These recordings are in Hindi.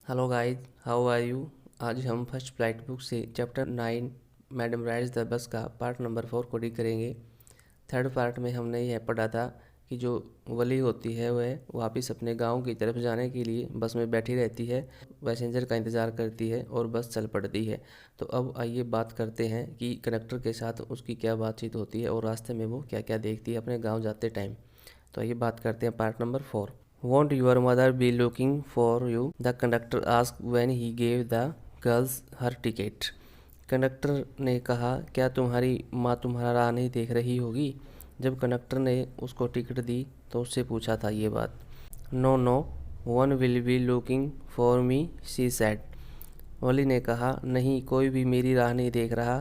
Hello guys, how are you. आज हम फर्स्ट फ्लाइट बुक से chapter 9 madam rides the bus का पार्ट नंबर 4 को रीड करेंगे। थर्ड पार्ट में हमने यह पढ़ा था कि जो वली होती है वह वापस अपने गांव की तरफ जाने के लिए बस में बैठी रहती है, पैसेंजर का इंतज़ार करती है और बस चल पड़ती है। तो अब आइए बात करते हैं कि कंडक्टर के साथ उसकी क्या बातचीत होती है और रास्ते में वो क्या क्या देखती है अपने गाँव जाते टाइम। तो आइए बात करते हैं part number 4। Won't your mother be looking for you? The conductor asked when he gave the girls her ticket. Conductor ने कहा, क्या तुम्हारी माँ तुम्हारा राह नहीं देख रही होगी। जब कंडक्टर ने उसको टिकट दी तो उससे पूछा था ये बात। No no, one will be looking for me, she said. Valli ने कहा, नहीं, कोई भी मेरी राह नहीं देख रहा।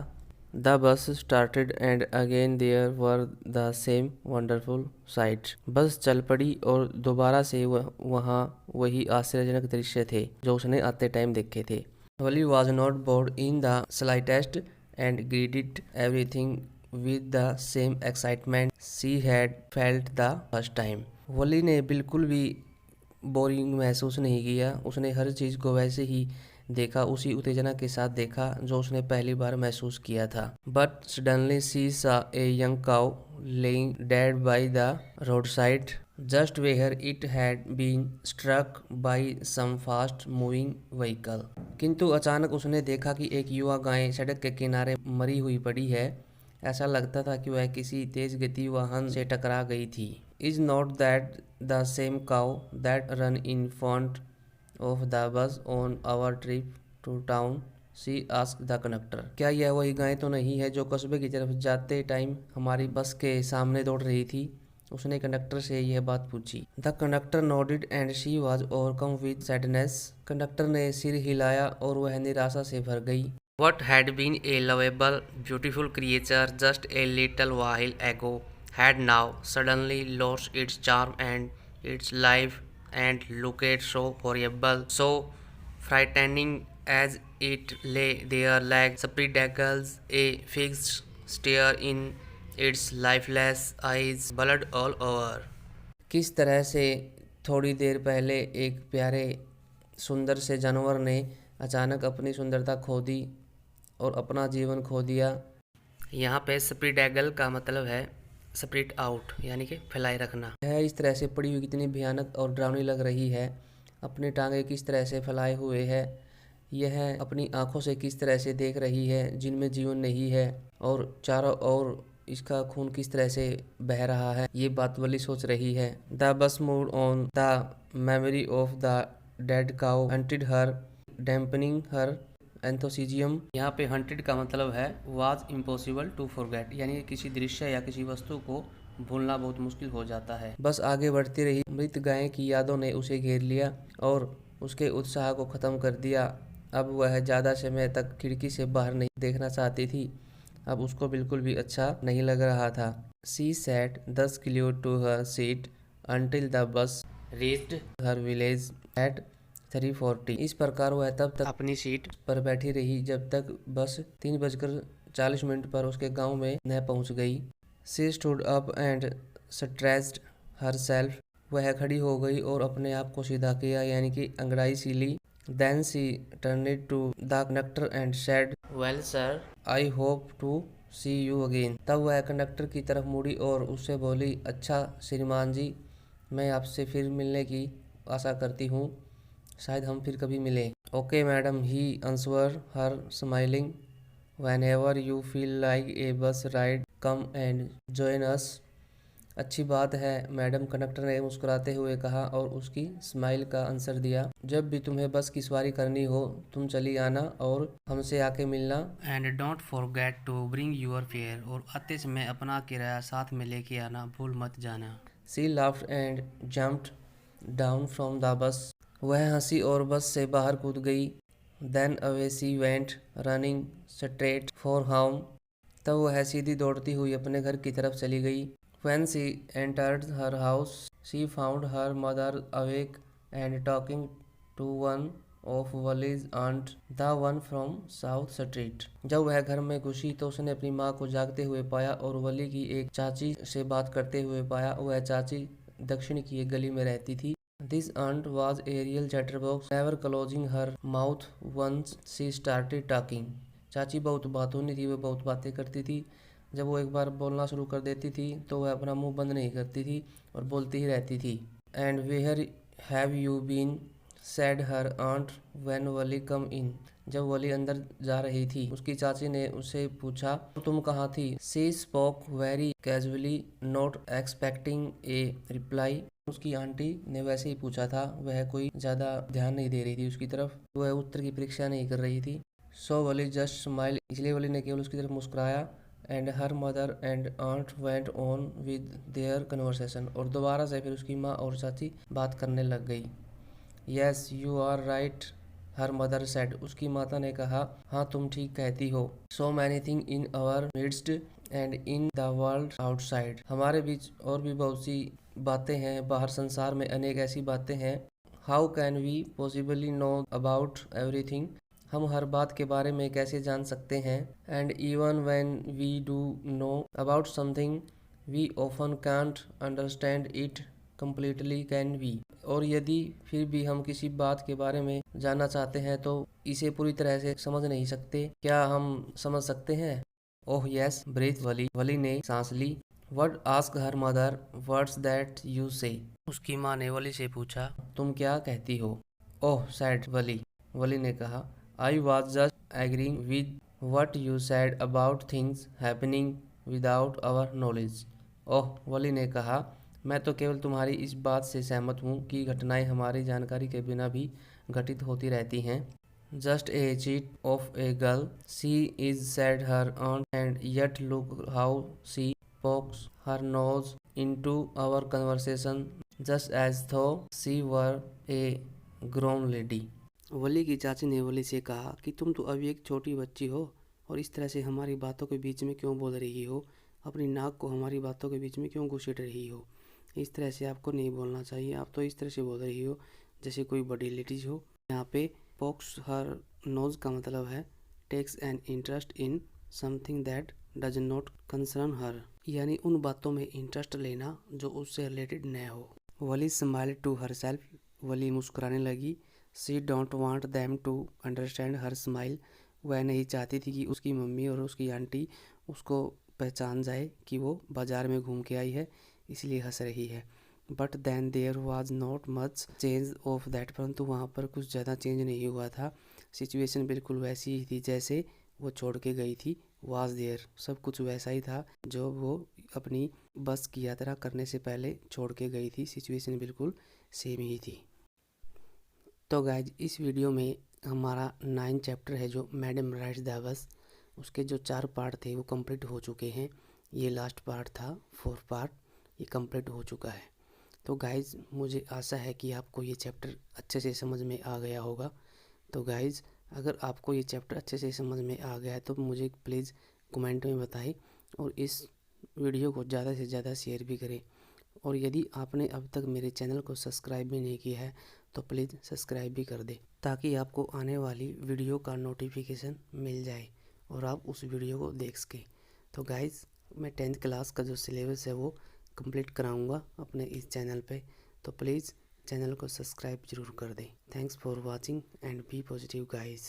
The bus started and again there were the same wonderful sights. Bus चल पड़ी और दोबारा से वहाँ वही आश्चर्यजनक दृश्य थे जो उसने आते टाइम देखे थे। Valli was not bored in the slightest and greeted everything with the same excitement she had felt the first time. Valli ने बिल्कुल भी बोरिंग महसूस नहीं किया। उसने हर चीज़ को वैसे ही देखा, उसी उत्तेजना के साथ देखा जो उसने पहली बार महसूस किया था। But suddenly she saw a young cow lying dead by the road side just where it had been struck by some fast moving vehicle. किंतु अचानक उसने देखा कि एक युवा गाय सड़क के किनारे मरी हुई पड़ी है। ऐसा लगता था कि वह किसी तेज गति वाहन से टकरा गई थी। Is not that the same cow that run in front of the bus on our trip to town, she asked the conductor. क्या यह वही गाय तो नहीं है जो कस्बे की तरफ जाते टाइम हमारी बस के सामने दौड़ रही थी। उसने कंडक्टर से यह बात पूछी। The conductor nodded and she was overcome with sadness. Conductor ने सिर हिलाया और वह निराशा से भर गई। What had been a lovable, beautiful creature just a little while ago had now suddenly lost its charm and its life and looked so horrible, so frightening as it lay there like spectacles, a fixed stare in its lifeless eyes, blood all over. किस तरह से थोड़ी देर पहले एक प्यारे सुंदर से जानवर ने अचानक अपनी सुंदरता खो दी और अपना जीवन खो दिया। यहाँ पे स्प्रीडैगल का मतलब है स्प्रिट आउट, यानी कि फैलाए रखना। यह इस तरह से पड़ी हुई कितनी भयानक और डरावनी लग रही है। अपनी टांगे किस तरह से फैलाए हुए है। यह अपनी आंखों से किस तरह से देख रही है जिनमें जीवन नहीं है, और चारों ओर इसका खून किस तरह से बह रहा है। ये बात वली सोच रही है। The bus moved on, the memory of the dead cow haunted her, dampening her enthusiasm. यहाँ पे हंटेड का मतलब है वाज इम्पॉसिबल टू फॉरगेट, यानी किसी दृश्य या किसी वस्तु को भूलना बहुत मुश्किल हो जाता है। बस आगे बढ़ती रही। मृत गाय की यादों ने उसे घेर लिया और उसके उत्साह को खत्म कर दिया। अब वह ज़्यादा समय तक खिड़की से बाहर नहीं देखना चाहती थी। अब उसको बिल्कुल भी अच्छा नहीं लग रहा था। She sat thus glued to her seat until the bus reached her village at 3:40। इस प्रकार वह तब तक अपनी सीट पर बैठी रही जब तक बस 3:40 पर उसके गांव में न पहुंच गई। She stood up and stretched herself. वह खड़ी हो गई और अपने आप को सीधा किया, यानी कि अंगड़ाई सी ली। Then she turned to the conductor and said, well sir, I hope to see you again. तब वह कंडक्टर की तरफ मुड़ी और उससे बोली, अच्छा श्रीमान जी, मैं आपसे फिर मिलने की आशा करती हूँ, शायद हम फिर कभी मिलें। Okay madam, he answered her smiling, whenever you feel like a bus ride come and join us. अच्छी बात है मैडम, कंडक्टर ने मुस्कुराते हुए कहा और उसकी स्माइल का आंसर दिया। जब भी तुम्हें बस की सवारी करनी हो तुम चली आना और हमसे आके मिलना। And don't forget to bring your fare, और आते समय अपना किराया साथ में लेके आना, भूल मत जाना। She laughed and jumped down from the bus. वह हंसी और बस से बाहर कूद गई। Then away she went running straight for home. तब वह सीधी दौड़ती हुई अपने घर की तरफ चली गई। When she entered her house, she found her mother awake and talking to one of Wally's aunt, the one from South Street. जब वह घर में घुसी तो उसने अपनी माँ को जागते हुए पाया और वली की एक चाची से बात करते हुए पाया। वह चाची दक्षिण की एक गली में रहती थी। This aunt was a real chatterbox, never closing her mouth once she started talking. चाची बहुत बातूनी थी, वह बहुत बातें करती थी। जब वो एक बार बोलना शुरू कर देती थी तो वह अपना मुंह बंद नहीं करती थी और बोलती ही रहती थी। And where have you been, said her aunt when Valli come in. जब वली अंदर जा रही थी उसकी चाची ने उससे पूछा, तुम कहाँ थी? She spoke very casually, not expecting a reply। उसकी आंटी ने वैसे ही पूछा था, वह कोई ज्यादा ध्यान नहीं दे रही थी उसकी तरफ, वह उत्तर की प्रतीक्षा नहीं कर रही थी। सो वली जस्ट स्माइल, इसलिए वली ने केवल उसकी तरफ मुस्कुराया। And her mother and aunt went on with their conversation, और दोबारा से फिर उसकी माँ और चाची बात करने लग गई। Yes you are right, her mother said, उसकी माता ने कहा, हाँ तुम ठीक कहती हो। So many thing in our midst and in the world outside, हमारे बीच और भी बहुत सी बातें हैं, बाहर संसार में अनेक ऐसी बातें हैं। How can we possibly know about everything, हम हर बात के बारे में कैसे जान सकते हैं। And even when we do know about something we often can't understand it completely, can we, और यदि फिर भी हम किसी बात के बारे में जानना चाहते हैं तो इसे पूरी तरह से समझ नहीं सकते, क्या हम समझ सकते हैं? ओह यस ब्रीथ वली, वली ने सांस ली। What ask her mother, words that you say, उसकी माँ ने वली से पूछा, तुम क्या कहती हो? ओह सैड वली, वली ने कहा, I was just agreeing with what you said about things happening without our knowledge. Oh Wali ने कहा, मैं तो केवल तुम्हारी इस बात से सहमत हूँ कि घटनाएं हमारी जानकारी के बिना भी घटित होती रहती हैं। Just a cheat of a girl, she is sad her on, and yet look how she pokes her nose into our conversation just as though she were a grown lady। वली की चाची ने वली से कहा कि तुम तो अभी एक छोटी बच्ची हो और इस तरह से हमारी बातों के बीच में क्यों बोल रही हो, अपनी नाक को हमारी बातों के बीच में क्यों घुसेड़ रही हो, इस तरह से आपको नहीं बोलना चाहिए, आप तो इस तरह से बोल रही हो जैसे कोई बड़ी लेडीज हो। यहाँ पे पॉक्स हर नोज का मतलब है takes an interest in something that does not concern her, यानी उन बातों में इंटरेस्ट लेना जो उससे रिलेटेड न हो। वली स्माइल टू हर सेल्फ, वली मुस्कुराने लगी। She don't want them to understand her smile, वह नहीं चाहती थी कि उसकी मम्मी और उसकी आंटी उसको पहचान जाए कि वो बाजार में घूम के आई है इसलिए हंस रही है। But then there was not much change of that, परंतु वहाँ पर कुछ ज़्यादा चेंज नहीं हुआ था। सिचुएशन बिल्कुल वैसी ही थी जैसे वो छोड़ के गई थी। वाज देयर, सब कुछ वैसा ही था जो वो अपनी बस की यात्रा करने से पहले छोड़ के गई थी, सिचुएशन बिल्कुल सेम ही थी। तो गाइज इस वीडियो में हमारा 9 चैप्टर है जो मैडम राइड्स द बस, उसके जो 4 पार्ट थे वो कंप्लीट हो चुके हैं। ये लास्ट पार्ट था 4 पार्ट, ये कंप्लीट हो चुका है। तो गाइज मुझे आशा है कि आपको ये चैप्टर अच्छे से समझ में आ गया होगा। तो गाइज अगर आपको ये चैप्टर अच्छे से समझ में आ गया है तो मुझे प्लीज़ कमेंट में बताएं और इस वीडियो को ज़्यादा से ज़्यादा शेयर भी करें। और यदि आपने अब तक मेरे चैनल को सब्सक्राइब भी नहीं किया है तो प्लीज़ सब्सक्राइब भी कर दें ताकि आपको आने वाली वीडियो का नोटिफिकेशन मिल जाए और आप उस वीडियो को देख सकें। तो गाइज़ मैं 10th क्लास का जो सिलेबस है वो कंप्लीट कराऊंगा अपने इस चैनल पे, तो प्लीज़ चैनल को सब्सक्राइब जरूर कर दें। Thanks for watching and be positive guys.